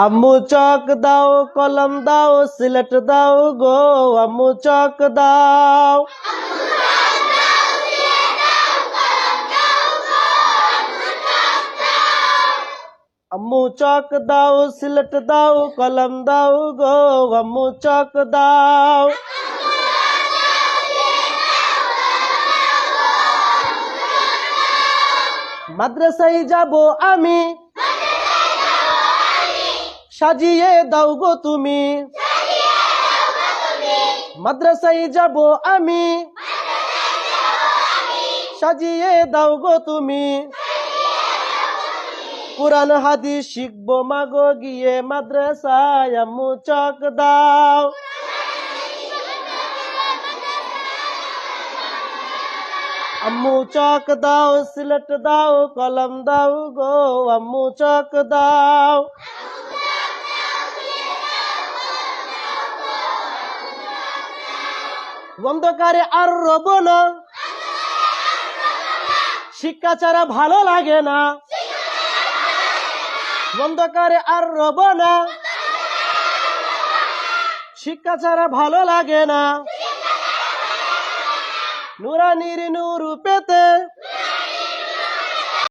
আম্মু চক দাও, কলম দাও, সিলেট দাও গো, আম্মু চক দাও। আম্মু চক দাও, সিলেট দাও, কলম দাও গো, আম্মু চক দাও। মাদ্রাসায় যাব আমি, সাজিয়ে দাও গো তুমি। মাদ্রাসায় যাব আমি, সাজিয়ে দাও গো তুমি। কুরআন হাদিস শিখবো মাগো গিয়ে মাদ্রাসায়, আম্মু চক দাও। আম্মু চক দাও, সিলেট দাও, কলম দাও গো, আম্মু চক দাও। অন্ধকারে আর রব না, শিক্ষা ছাড়া ভালো লাগে না। অন্ধকারে আর রব না, শিক্ষা ছাড়া ভালো লাগে না। নুরানির নূর পেতে